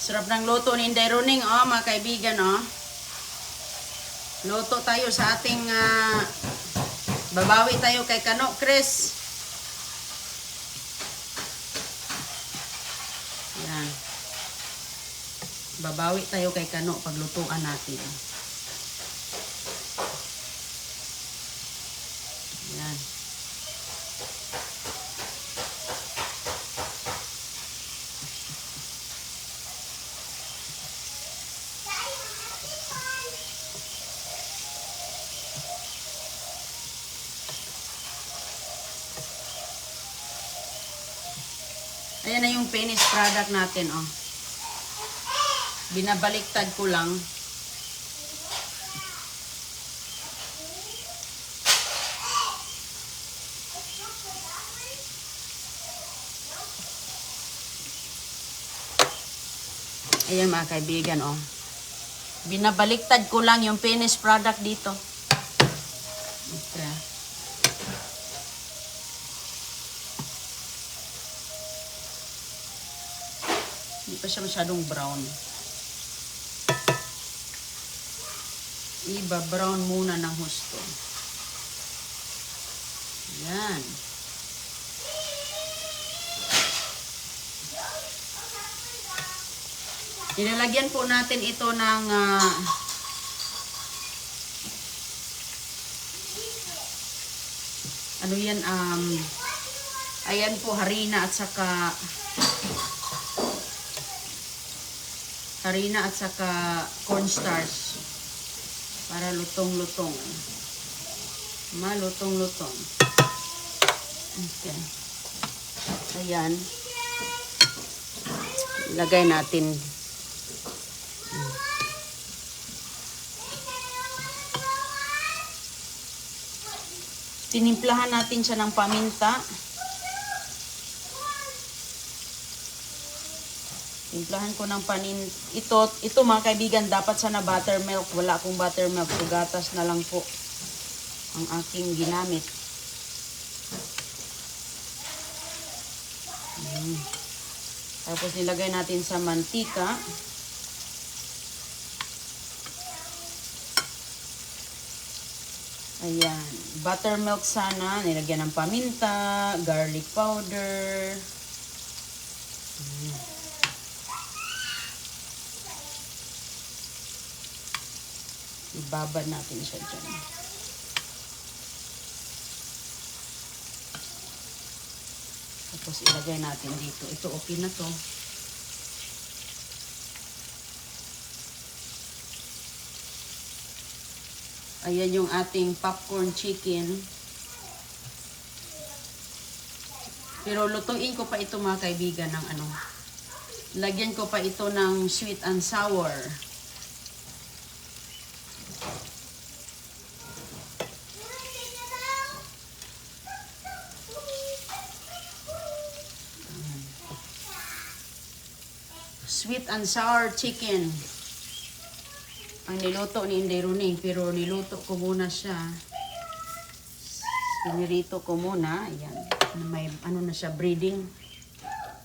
Sarap ng luto ni Inday Roning, oh, mga kaibigan, oh. Luto tayo sa ating, babawi tayo kay Kano, Chris. Yan. Babawi tayo kay Kano paglutuan natin. Yan. Ayan na yung finished product natin, oh. Binabaliktad ko lang. Ayan mga kaibigan, oh. Binabaliktad ko lang yung finished product dito. Okay. Hindi pa siya masyadong brown. Iba-brown muna ng husto. Yan. Nilalagyan po natin ito ng ano yan, ayan po, harina at saka cornstarch para lutong-lutong. Malutong-lutong. Okay. Ayan. Ilagay natin. Tinimplahan natin siya ng paminta. Timplahan ko ng ito mga kaibigan, dapat sana buttermilk. Wala akong buttermilk, so gatas na lang po ang aking ginamit. Tapos nilagay natin sa mantika. Ayan, buttermilk sana, nilagyan ng paminta, garlic powder. Ibabad natin siya dyan. Tapos ilagay natin dito. Ito okay na to. Ayan yung ating popcorn chicken. Pero lutuin ko pa ito mga kaibigan ng ano. Lagyan ko pa ito ng sweet and sour. Sweet and sour chicken. Ang niluto ni Inday Roning, pero niluto ko muna siya. Pinirito ko muna. Ayan. May ano na siya, breading.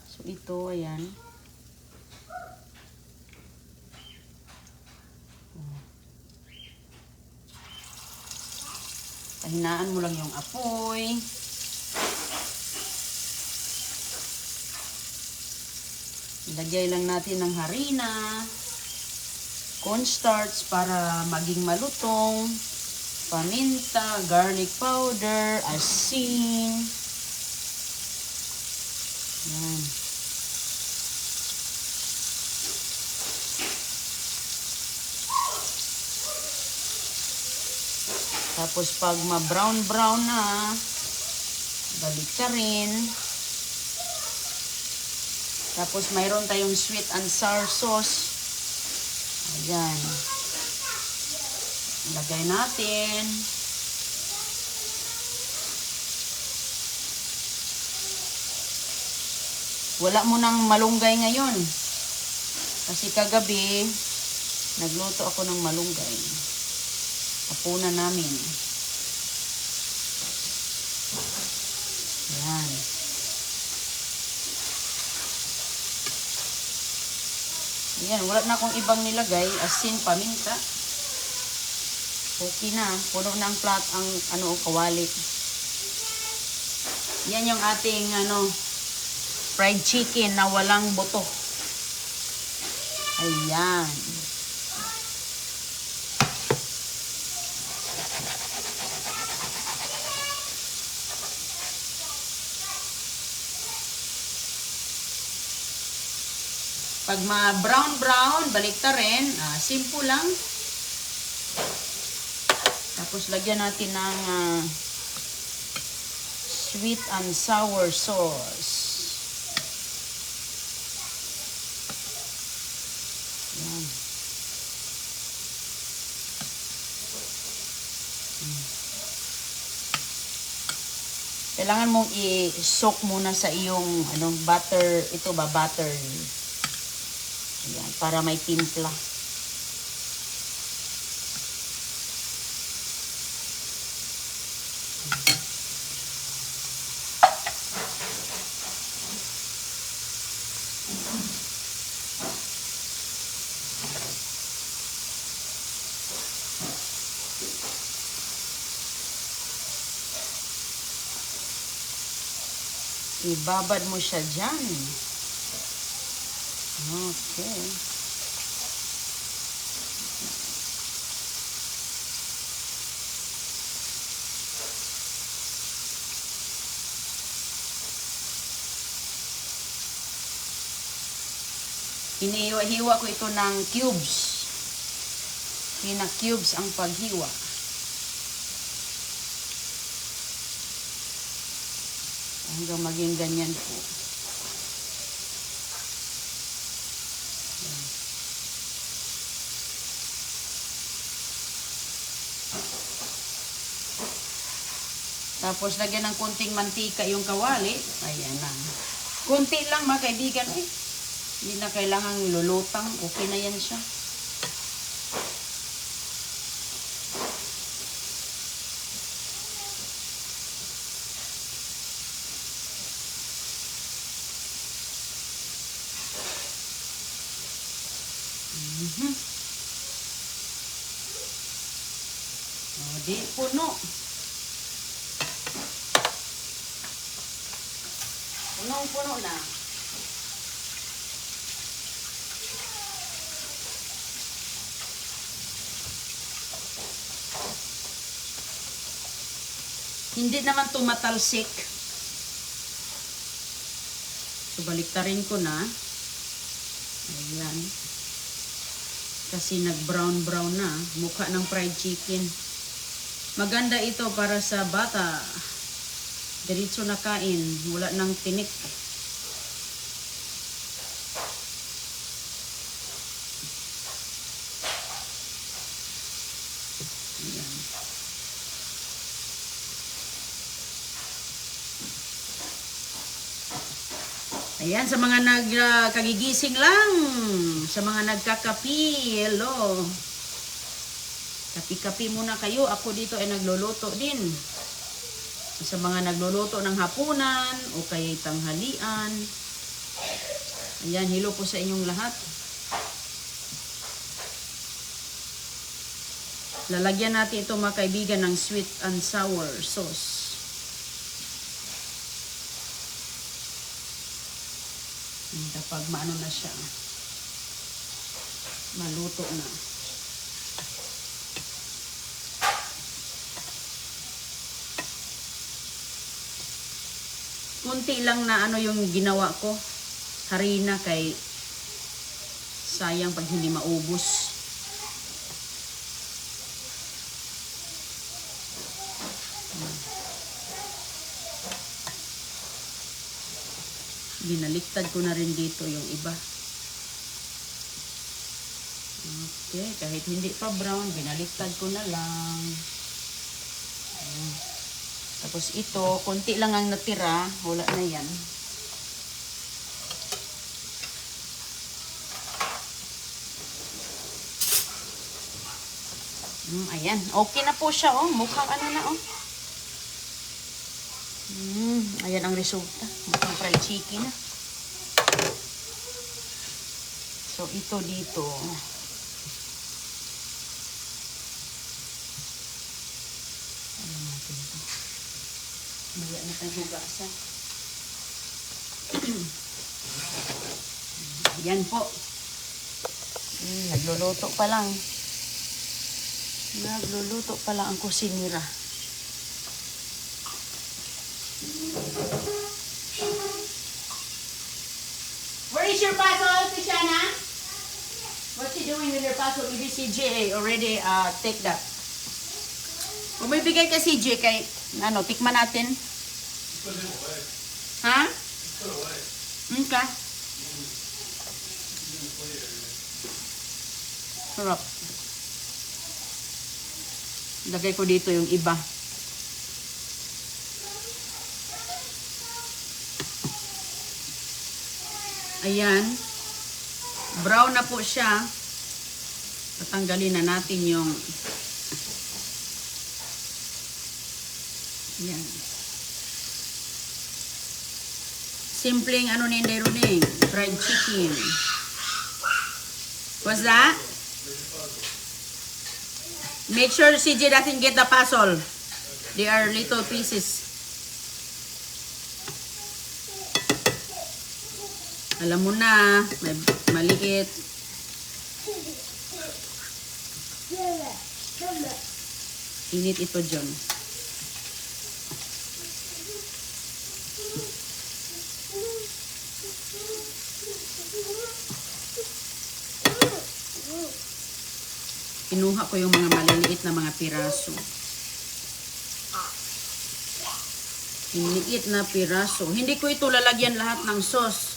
So ito, ayan. Pahinaan mo lang yung apoy. Ilagay lang natin ng harina, cornstarch para maging malutong, paminta, garlic powder, asin. Yan. Tapos pag ma-brown-brown na, balik ka rin. Tapos mayroon tayong sweet and sour sauce. Ayan. Lagay natin. Wala mo nang malunggay ngayon. Kasi kagabi, nagluto ako ng malunggay. Hapunan namin. Ayan. Ayan, wala na akong ibang nilagay. Asin, paminta. Okay na. Puno na ang plat, ang kawali. Yan yung ating fried chicken na walang buto. Ayan. Pag ma-brown-brown, balik ta rin. Simple lang. Tapos lagyan natin ng sweet and sour sauce. Yan. Kailangan mong i-soak muna sa iyong butter. Ito ba? Butter. Ayan, para may timpla. Ibabad mo siya dyan. Okay. Hinihiwa ko ito ng cubes. Cubes ang paghiwa. Hanggang maging ganyan po. Tapos lagyan ng konting mantika yung kawali. Ayan na. Kunti lang mga kaibigan. Hindi na kailangang lulutang. Okay na yan siya. Di puno. Punong-puno na. Hindi naman tumatalsik. So, baliktarin ko na. Ayan. Kasi nag-brown-brown na. Mukha ng fried chicken. Maganda ito para sa bata. Diretso na kain. Wala nang tinik. Ayan. Ayan, sa mga nagkagigising lang. Sa mga nagkakapi. Hello. Kapi-kapi muna kayo. Ako dito ay nagluluto din. Sa mga nagluluto ng hapunan o kaya tanghalian. Ayan, hello po sa inyong lahat. Lalagyan natin ito mga kaibigan ng sweet and sour sauce. Kapag maano na siya. Maluto na. Kunti lang na yung ginawa ko. Harina kay sayang pag hindi maubos. Binaliktad ko na rin dito yung iba. Okay, kahit hindi pa brown, binaliktad ko na lang. Ayan. Tapos ito, konti lang ang natira. Wala na yan. Ayan. Okay na po siya, oh. Mukhang ano na, oh. Ayan ang resulta. Mukhang fried chicken na. So, ito dito. Ano natin ito? Maya na tayo hugasan. Yan po. Nagluluto pa lang. Nagluluto pa lang ang kusinira. Where is your puzzle, Tishana? What's she doing with your puzzle? Maybe CJ already take that. Kung may bigay ka CJ kay, ano, tikman natin. Ha? Okay. Sarap. Lagay ko dito yung iba. Ayan. Brown na po siya. Tatanggalin na natin yung ayan. Simpleng ano ni Inday Runing, fried chicken. What's that? Make sure CJ doesn't get the puzzle. They are little pieces. Alam mo na, may maliit. Init ito, John. Kinuha ko yung mga maliliit na mga piraso. Maliliit na piraso. Hindi ko ito lalagyan lahat ng sauce.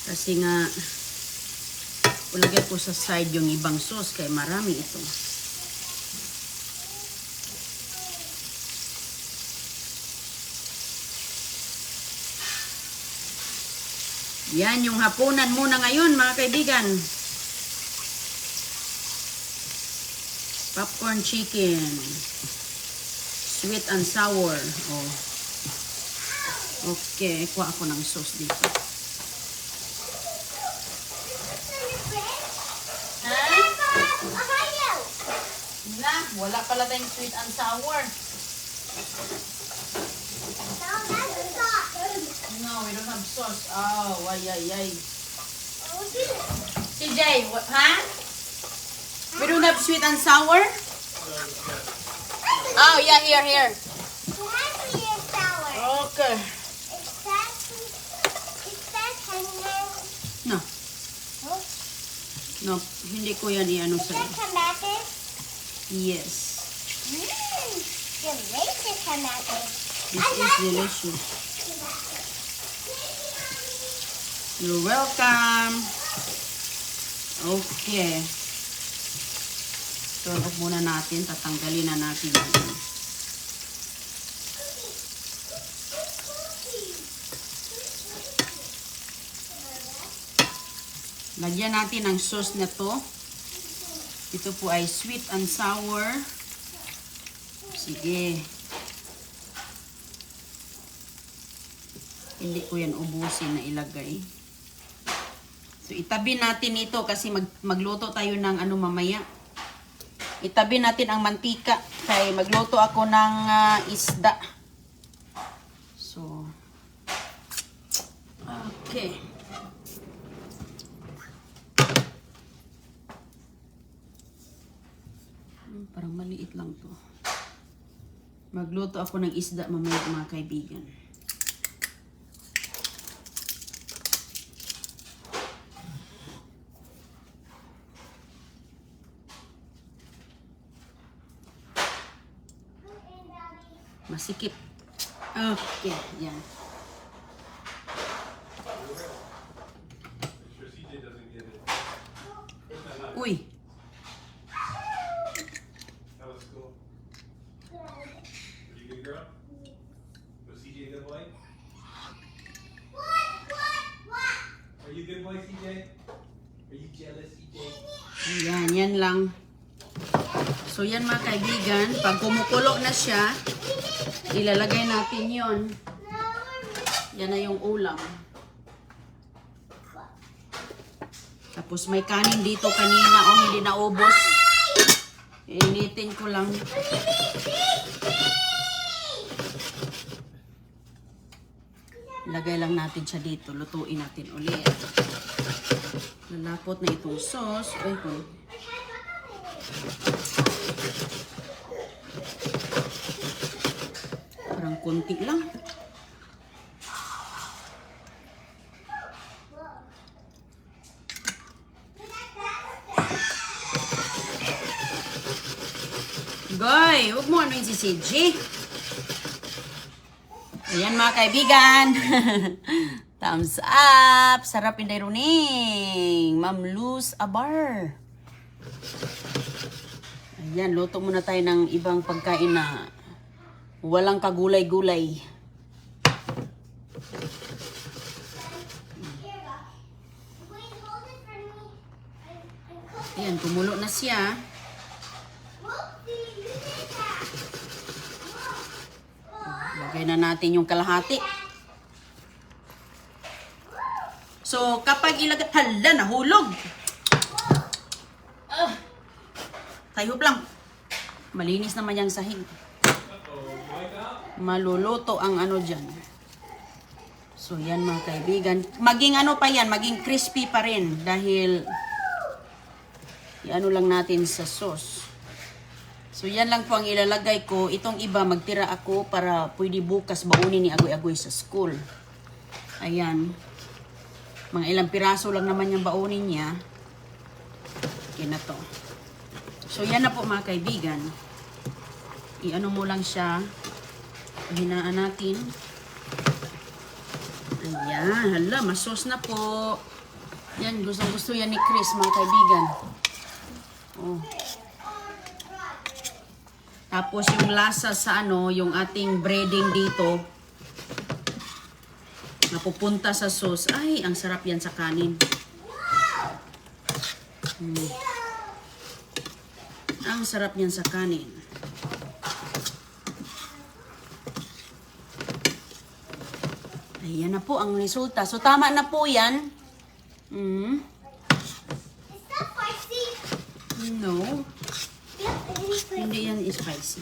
Kasi nga, ulagay ko sa side yung ibang sauce kaya marami ito. Yan yung hapunan muna ngayon mga kaibigan. Popcorn chicken. Sweet and sour. Oh. Okay, kuha ako ng sauce dito. Wala pala tayong sweet and sour. No, we don't have sauce. Oh, ay. CJ, what, huh? We don't have sweet and sour? Oh, yeah, here. Okay. No, hindi ko yan i-ano sa'yo. Yes. Delicious tomatoes. This is delicious. You're welcome. Okay. Turn off muna natin. Tatanggalin na natin yan. Lagyan natin ang sauce na to. Ito po ay sweet and sour. Sige. Hindi ko yan ubusin na ilagay. So, itabi natin ito kasi magluto tayo ng ano mamaya. Itabi natin ang mantika. Kaya magluto ako ng isda. So, okay. Parang maliit lang to. Magluto ako ng isda mamaya mga kaibigan. Masikip. Okay, yan. Uy. Ayan, yan lang. So, yan mga kaibigan. Pag kumukulo na siya, ilalagay natin yon. Yan na yung ulam. Tapos may kanin dito kanina. Oh, hindi naubos. Initin ko lang. Lagay lang natin siya dito. Lutuin natin ulit. Lalapot na itong sauce. Ay, parang konti lang. Goy, huwag mo ano yung si CJ. Ayan mga kaibigan. Thumbs up. Sarap yung dairuning. Ma'am Luz Abar. Ayan, luto muna tayo ng ibang pagkain na walang kagulay-gulay. Ayan, kumulo na siya. Lagay na natin yung kalahati. So, kapag ilagay... Hala, nahulog! Tayhop lang. Malinis naman yung sahig. Maluluto ang ano dyan. So, yan mga kaibigan. Maging ano pa yan, maging crispy pa rin. Dahil, i-ano lang natin sa sauce. So, yan lang po ang ilalagay ko. Itong iba, magtira ako para pwede bukas baunin ni Agoy-Agoy sa school. Ayan. Mga ilang piraso lang naman yung baunin niya. Okay na to. So, yan na po mga kaibigan. I-ano mo lang siya. Hinaan natin. Ayan. Hala, masos na po. Yan, gustong-gusto yan ni Chris mga kaibigan. Oh. Tapos yung lasa sa ano, yung ating breading dito, napupunta sa sauce. Ay, ang sarap yan sa kanin. Ang sarap yan sa kanin. Ayan na po ang resulta. So, tama na po yan. Is that spicy? No. Hindi yan spicy.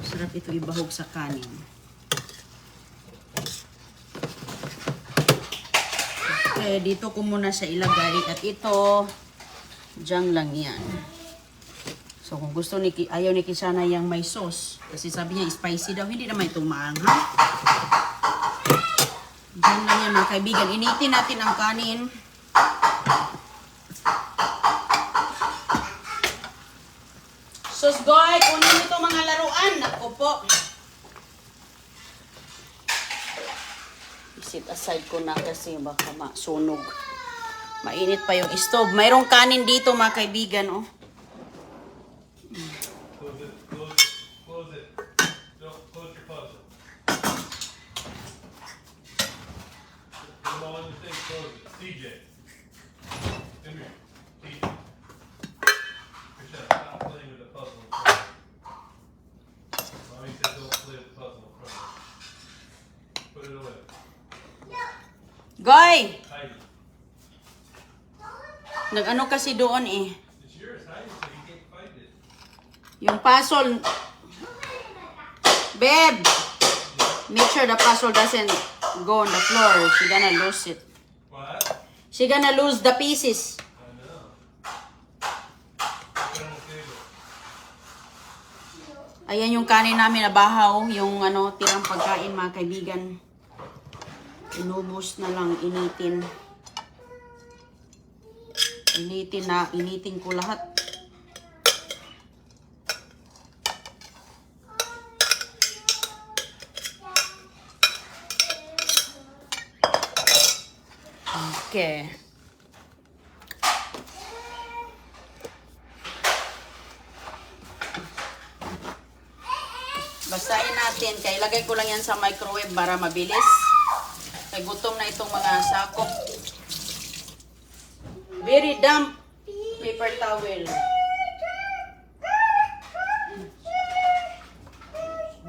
Sarap ito ibahog sa kanin. Okay, dito ko muna siya ilagay. At ito, dyan lang yan. So, kung gusto ni ayaw ni Kisana yung may sauce. Kasi sabi niya, spicy daw. Hindi naman itong maanghang. Dyan lang yan mga kaibigan. Initin natin ang kanin. Sus, Goy, kunin ito mga laruan. Ako po. Sit aside ko na kasi baka masunog. Mainit pa yung stove. Mayroong kanin dito mga kaibigan, oh. Close it. Close it. Don't close your puzzle. Come on the thing, close it. CJ. Come here. CJ. Michelle, stop playing with the puzzle in front of you. Mommy said don't play with the puzzle in front of you. Put it away. Goy! Hide it. Nag-ano kasi doon eh. It's yours, hide it so you can't find it. Yung puzzle. Babe! Make sure the puzzle doesn't go on the floor. She gonna lose it. What? She gonna lose the pieces. I know. Put it on the table. Ayan yung kanin namin na bahaw. Yung ano, tirang pagkain mga kaibigan. Inubos na lang, initin. Initin ko lahat. Okay. Basahin natin. Kaya ilagay ko lang yan sa microwave para mabilis. Kaya gutom na itong mga sakop. Very damp paper towel.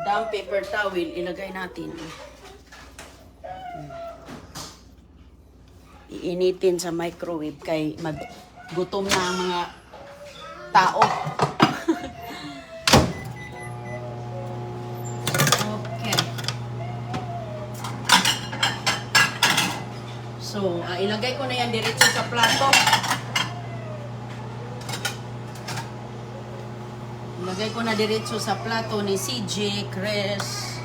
Damp paper towel. Ilagay natin. iinitin sa microwave kay maggutom na ang mga tao. Okay. So, ilagay ko na yan diretso sa plato. Ilagay ko na diretso sa plato ni CJ, Chris.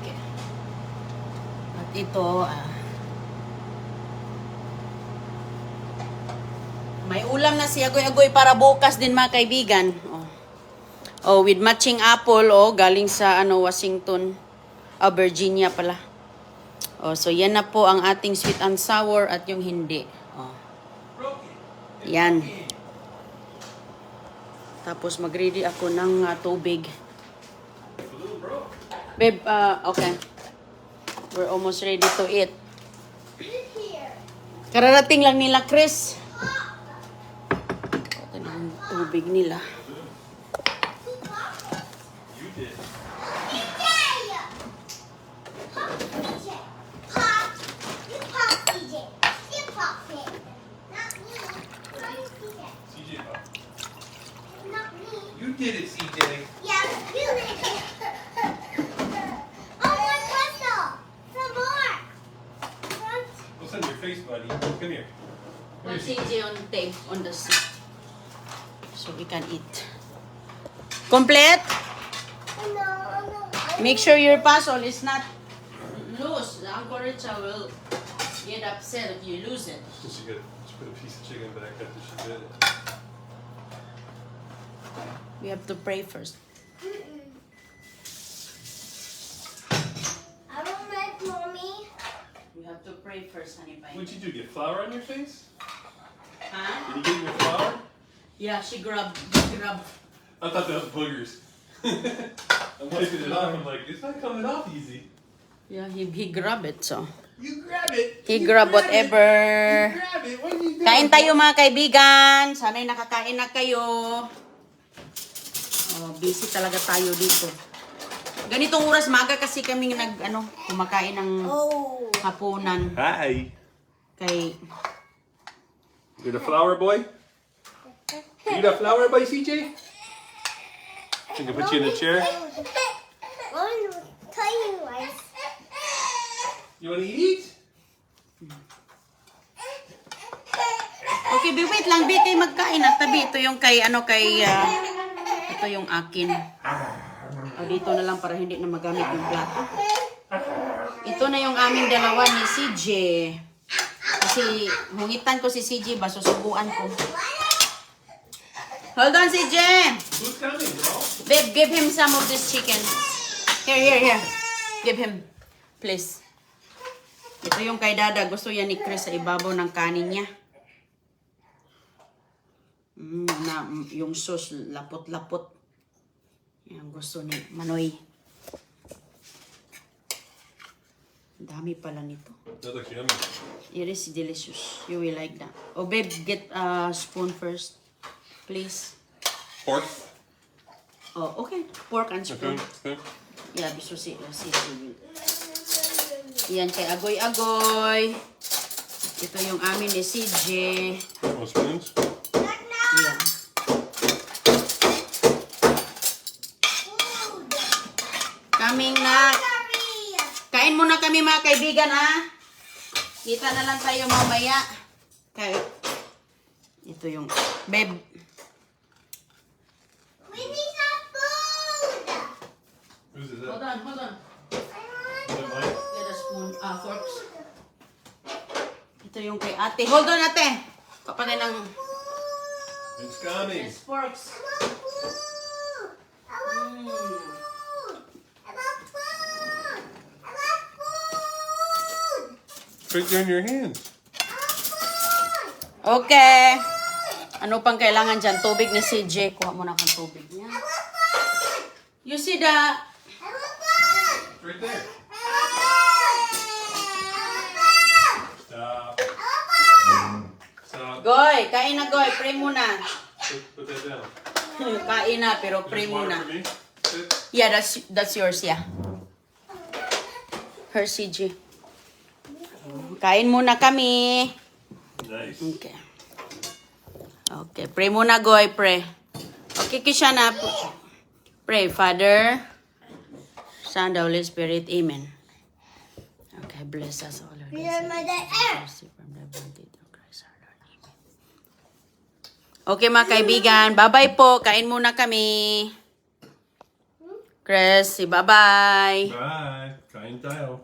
Okay. At ito, may ulam na si Agoy-Agoy para bukas din mga kaibigan. Oh, with matching apple, galing sa Washington, Virginia pala. So yan na po ang ating sweet and sour at yung hindi. Yan. Tapos mag-ready ako ng tubig. Babe, okay. We're almost ready to eat. Kararating lang nila, Chris. Ito na yung tubig nila. You did. CJ pop. You did it, CJ. What's on your face, buddy? Come here. Put CJ on the seat. So we can eat. Complete? Make sure your puzzle is not loose. The Uncle Richard will get upset if you lose it. She put a piece of chicken back after she did it. We have to pray first. I don't like mommy. We have to pray first, honey pie. What'd you do? Get flour on your face? Huh? Did you get your flour? Yeah, she grabbed. I thought that was boogers. I'm wiping it off. I'm like, it's not coming off easy. Yeah, he grabbed it, so. You grab it. He You grabbed grab whatever. It. You grab it. What are you doing? Kain tayo mga kaibigan. Sana'y nakakain na kayo. Busy talaga tayo dito. Ganitong oras, maga kasi kami kumakain ng hapunan. Hi. Kay, You're the flower boy? You the flower boy, CJ? I can put you in a chair. You want to eat? okay, wait lang, Bi, kay magkain at tabi. Ito yung ito yung akin. Dito na lang para hindi na magamit yung plato. Ito na yung aming dalawa ni CJ. Kasi hungitan ko si CJ ba, susubuan ko. Hold on, CJ! Who's coming, bro? Babe, give him some of this chicken. Here. Give him. Please. Ito yung kay Dada. Gusto yan ni Chris sa ibabaw ng kanin niya. Yung sauce, lapot-lapot. Yan, gusto ni Manoy. Dami pala nito. That looks yummy. It is delicious. You will like that. Oh, babe, get a spoon first. Please. Pork. Oh, okay. Pork and spoon. Okay. Yeah, gusto si yan kay Agoy-Agoy. Ito yung amin ni CJ. More spoons. Yeah. Kaming na. Kain muna kami mga kaibigan, ha? Kita na lang tayo mamaya. Ito yung babe. We need some food. Whose is Hold that? on. Is that mine? Get a spoon, forks. Ito yung kay ate. Hold on, ate. Kapatid ng It's coming. forks. Right there in your hands. Okay. Ano pang kailangan dyan? Tubig ni CJ. Kuha mo na kang tubig niya. You see the... Right there. Goy, kain na Goy. Pray muna. Put that down. Kain na, pero pray There's water muna. for me? Sit. Yeah, that's yours, yeah. Her CG. Kain muna kami. Nice. Okay. Okay, pray muna, Goy, pray. Okay, Kishana, pray, Father, Son, the Holy Spirit, Amen. Okay, bless us all. Lord. You're my dad. Mercy from the bounty of Christ our Lord. Amen. Okay, mga kaibigan, bye-bye po. Kain muna kami. Chris, bye-bye. Bye. Kain tayo.